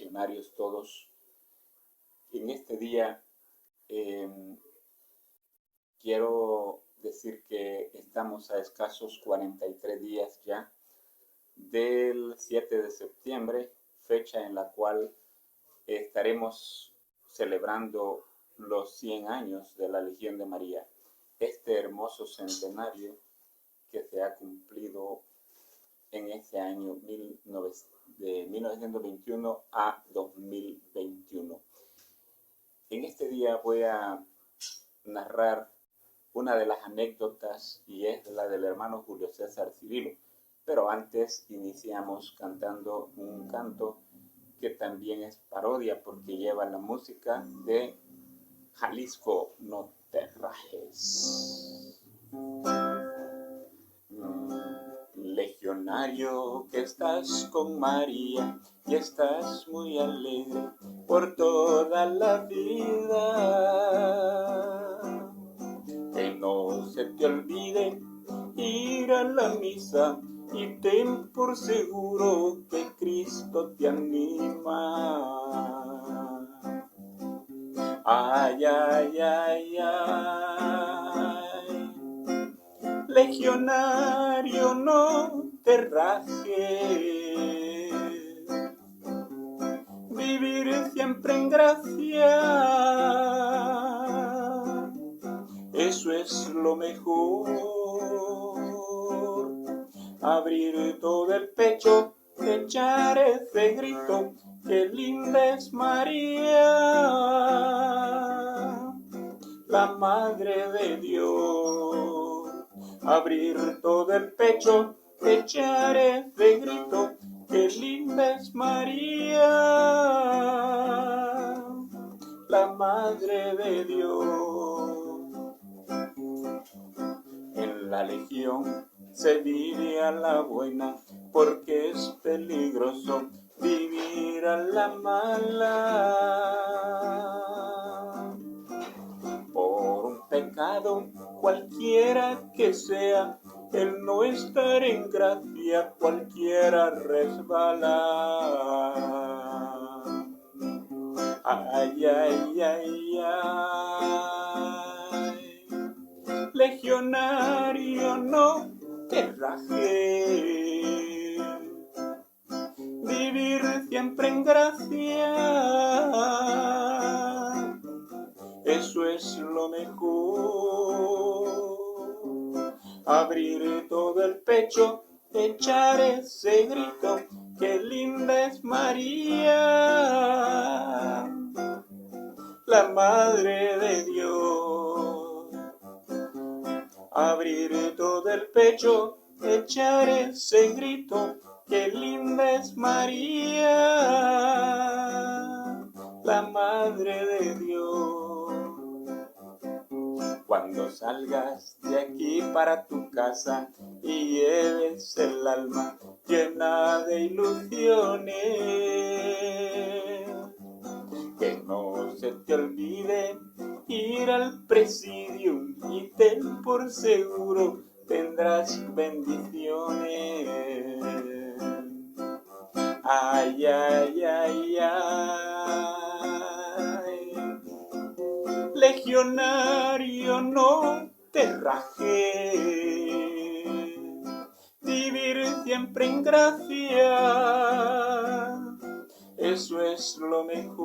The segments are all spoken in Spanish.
legionarios todos. En este día quiero decir que estamos a escasos 43 días ya del 7 de septiembre, fecha en la cual estaremos celebrando los 100 años de la Legión de María, este hermoso centenario que se ha cumplido en este año de 1921 a 2021. En este día voy a narrar una de las anécdotas y es la del hermano Julio César Cirilo. Pero antes iniciamos cantando un canto que también es parodia porque lleva la música de Jalisco No Te Rajes. Legionario que estás con María y estás muy alegre por toda la vida. Que no se te olvide ir a la misa y ten por seguro que Cristo te anima. Ay, ay, ay, ay. Legionario, no te rajes. Vivir siempre en gracia, eso es lo mejor. Abrir todo el pecho, echar ese grito, qué linda es María, la Madre de Dios. Abrir todo el pecho, echar ese grito, qué linda es María, la Madre de Dios. En la Legión se vive a la buena, porque es peligroso vivir a la mala. Por un pecado cualquiera que sea, el no estar en gracia cualquiera resbala. Ay, ay, ay, ay. Legionario, no te rajes. Vivir siempre en gracia, eso es lo mejor. Abrir todo el pecho, echar ese grito, qué linda es María, la Madre de Dios. Abrir todo el pecho, echar ese grito, qué linda es María, la Madre de Dios. Cuando salgas de aquí para tu casa y lleves el alma llena de ilusiones, que no se te olvide ir al presidium y ten por seguro tendrás bendiciones. Ay, ay, ay, ay. Legionario, no te rajes. Vivir siempre en gracia, eso es lo mejor.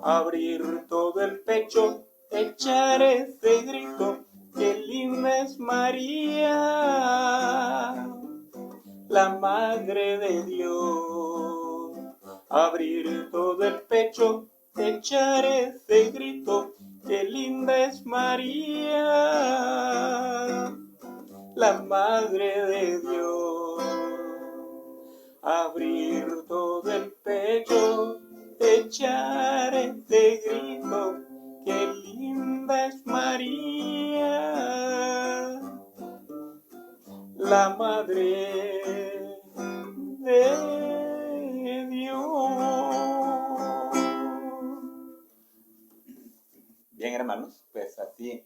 Abrir todo el pecho, echar ese grito, qué linda es María, la Madre de Dios. Abrir todo el pecho, echar ese grito, qué linda es María, la Madre de Dios. Abrir todo el pecho, echar ese grito, qué linda es María, la Madre de Dios. Bien, hermanos, pues así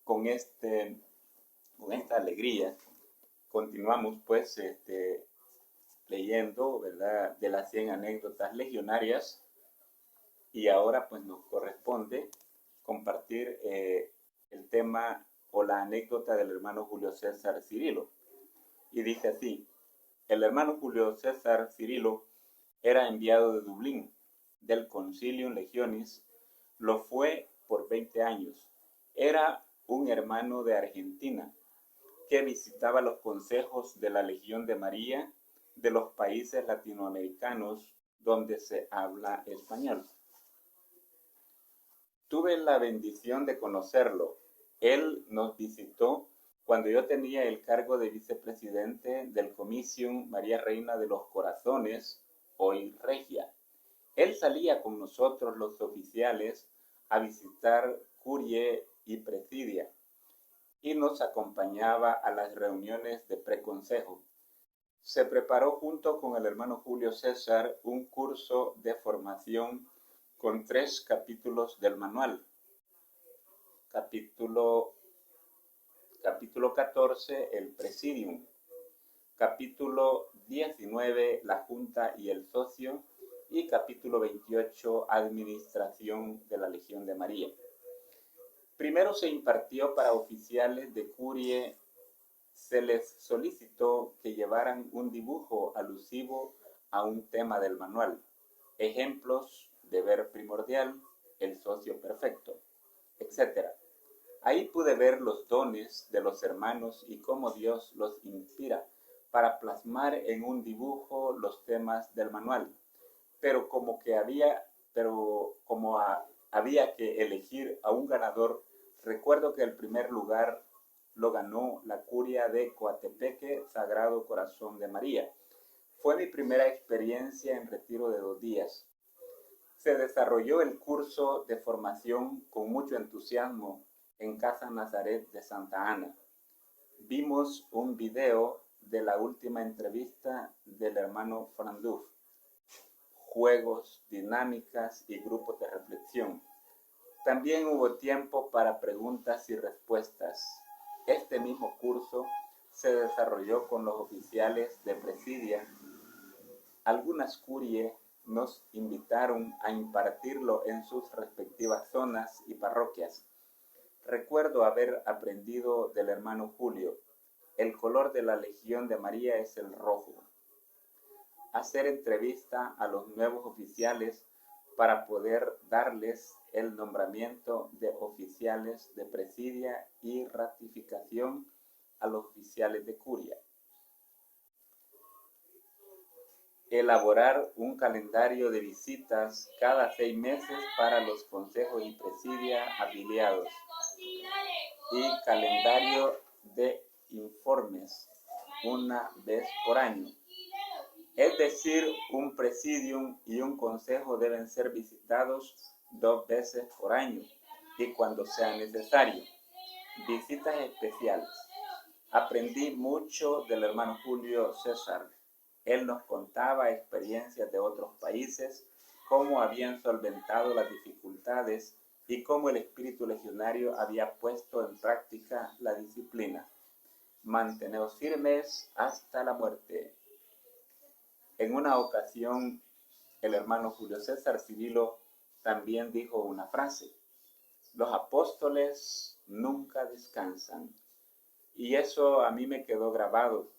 con esta alegría continuamos pues leyendo, ¿verdad?, de las 100 anécdotas legionarias, y ahora pues nos corresponde compartir el tema o la anécdota del hermano Julio César Cirilo. Y dice así: el hermano Julio César Cirilo era enviado de Dublín, del Concilium Legionis, lo fue por 20 años. Era un hermano de Argentina que visitaba los consejos de la Legión de María de los países latinoamericanos donde se habla español. Tuve la bendición de conocerlo. Él nos visitó cuando yo tenía el cargo de vicepresidente del Comisium María Reina de los Corazones, hoy Regia. Él salía con nosotros los oficiales a visitar Curie y Presidia y nos acompañaba a las reuniones de preconsejo. Se preparó junto con el hermano Julio César un curso de formación con 3 capítulos del manual. Capítulo 14, el Presidium. Capítulo 19, la Junta y el Socio. Y capítulo 28, Administración de la Legión de María. Primero se impartió para oficiales de Curie. Se les solicitó que llevaran un dibujo alusivo a un tema del manual. Ejemplos: deber primordial, el socio perfecto, etc. Ahí pude ver los dones de los hermanos y cómo Dios los inspira para plasmar en un dibujo los temas del manual. Pero como había que elegir a un ganador, recuerdo que el primer lugar lo ganó la Curia de Coatepeque, Sagrado Corazón de María. Fue mi primera experiencia en retiro de 2 días. Se desarrolló el curso de formación con mucho entusiasmo en Casa Nazaret de Santa Ana. Vimos un video de la última entrevista del hermano Franduf, juegos, dinámicas y grupos de reflexión. También hubo tiempo para preguntas y respuestas. Este mismo curso se desarrolló con los oficiales de Presidia. Algunas curie nos invitaron a impartirlo en sus respectivas zonas y parroquias. Recuerdo haber aprendido del hermano Julio: el color de la Legión de María es el rojo. Hacer entrevista a los nuevos oficiales para poder darles el nombramiento de oficiales de Presidia y ratificación a los oficiales de Curia. Elaborar un calendario de visitas cada 6 meses para los consejos y presidia afiliados y calendario de informes una vez por año. Es decir, un presidium y un consejo deben ser visitados 2 veces por año y cuando sea necesario. Visitas especiales. Aprendí mucho del hermano Julio César. Él nos contaba experiencias de otros países, cómo habían solventado las dificultades y cómo el espíritu legionario había puesto en práctica la disciplina. Manteneos firmes hasta la muerte. En una ocasión, el hermano Julio César Cirilo también dijo una frase: los apóstoles nunca descansan. Y eso a mí me quedó grabado.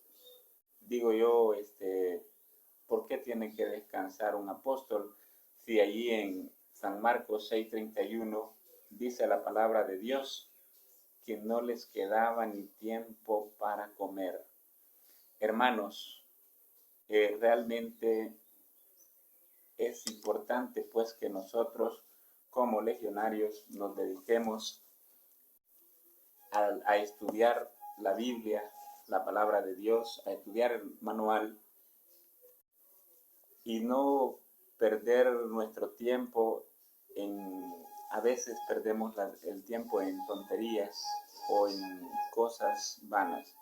Digo yo, ¿por qué tiene que descansar un apóstol si allí en San Marcos 6:31 dice la palabra de Dios que no les quedaba ni tiempo para comer? Hermanos, realmente es importante pues que nosotros como legionarios nos dediquemos a estudiar la Biblia, la palabra de Dios, a estudiar el manual y no perder nuestro tiempo a veces perdemos el tiempo en tonterías o en cosas vanas.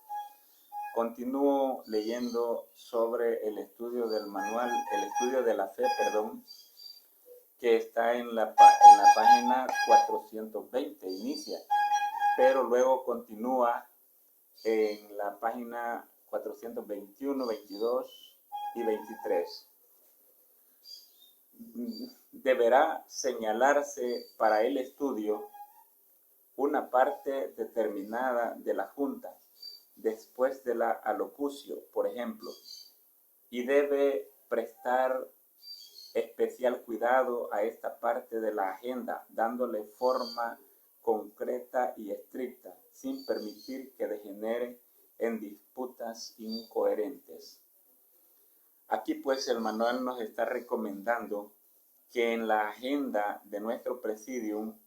Continúo leyendo sobre el estudio del manual, el estudio de la fe, que está en la página 420, inicia, pero luego continúa en la página 421, 22 y 23. Deberá señalarse para el estudio una parte determinada de la junta después de la alocución, por ejemplo, y debe prestar especial cuidado a esta parte de la agenda, dándole forma concreta y estricta, sin permitir que degenere en disputas incoherentes. Aquí pues el manual nos está recomendando que en la agenda de nuestro presidium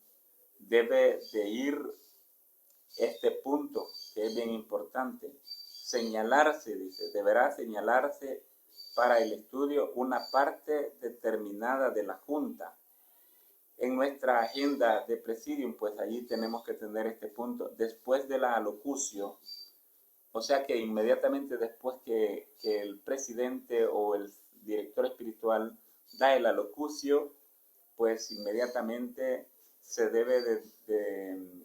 debe de ir este punto, que es bien importante, señalarse, dice, deberá señalarse para el estudio una parte determinada de la junta. En nuestra agenda de presidium, pues allí tenemos que tener este punto, después de la alocución, o sea que inmediatamente después que el presidente o el director espiritual da el alocucio, pues inmediatamente se debe de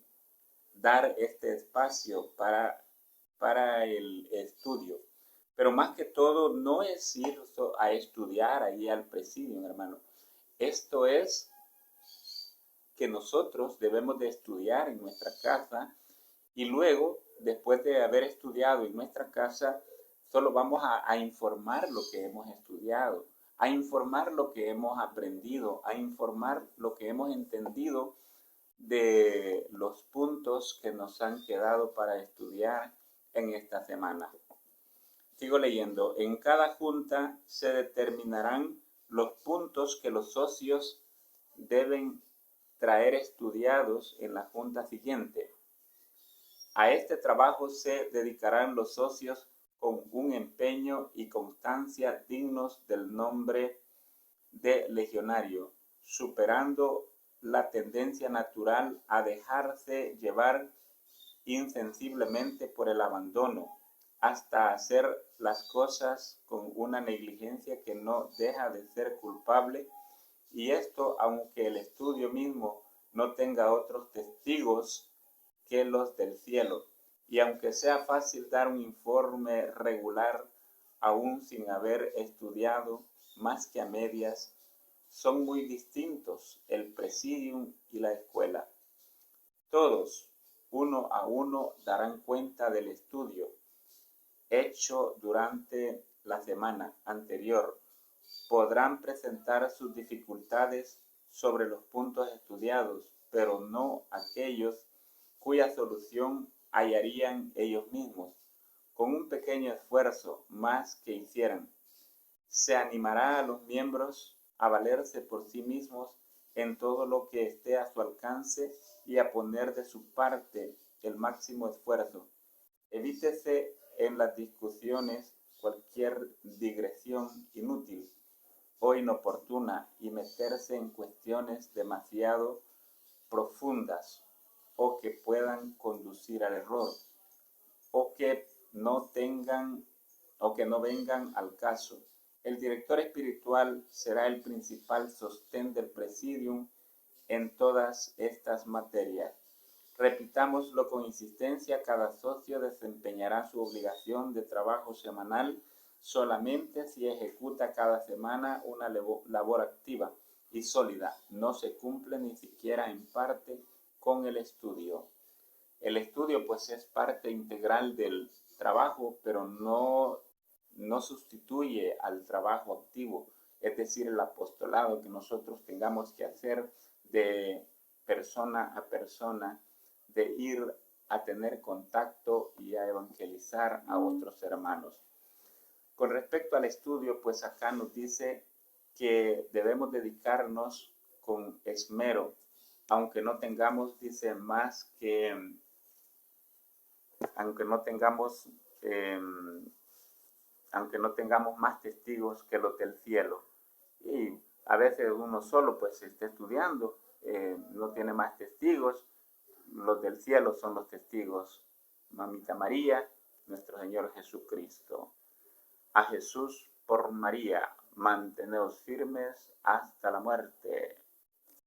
dar este espacio para el estudio. Pero más que todo, no es ir a estudiar ahí al presidium, hermano. Esto es que nosotros debemos de estudiar en nuestra casa y luego, después de haber estudiado en nuestra casa, solo vamos a informar lo que hemos estudiado, a informar lo que hemos aprendido, a informar lo que hemos entendido de los puntos que nos han quedado para estudiar en esta semana. Sigo leyendo. En cada junta se determinarán los puntos que los socios deben traer estudiados en la junta siguiente. A este trabajo se dedicarán los socios con un empeño y constancia dignos del nombre de legionario, superando la tendencia natural a dejarse llevar insensiblemente por el abandono, hasta hacer las cosas con una negligencia que no deja de ser culpable, y esto aunque el estudio mismo no tenga otros testigos que los del cielo, y aunque sea fácil dar un informe regular, aún sin haber estudiado más que a medias, son muy distintos el presidium y la escuela. Todos, uno a uno, darán cuenta del estudio hecho durante la semana anterior. Podrán presentar sus dificultades sobre los puntos estudiados, pero no aquellos cuya solución hallarían ellos mismos, con un pequeño esfuerzo más que hicieran. Se animará a los miembros a valerse por sí mismos en todo lo que esté a su alcance y a poner de su parte el máximo esfuerzo. Evítese en las discusiones cualquier digresión inútil o inoportuna y meterse en cuestiones demasiado profundas o que puedan conducir al error o que no vengan al caso. El director espiritual será el principal sostén del presidium en todas estas materias. Repitámoslo con insistencia, cada socio desempeñará su obligación de trabajo semanal solamente si ejecuta cada semana una labor activa y sólida. No se cumple ni siquiera en parte con el estudio. El estudio pues es parte integral del trabajo, pero no sustituye al trabajo activo, es decir, el apostolado que nosotros tengamos que hacer de persona a persona, de ir a tener contacto y a evangelizar a otros hermanos. Con respecto al estudio, pues acá nos dice que debemos dedicarnos con esmero, aunque no tengamos, dice, aunque no tengamos más testigos que los del cielo. Y a veces uno solo pues está estudiando, no tiene más testigos. Los del cielo son los testigos. Mamita María, nuestro Señor Jesucristo. A Jesús por María, manteneos firmes hasta la muerte.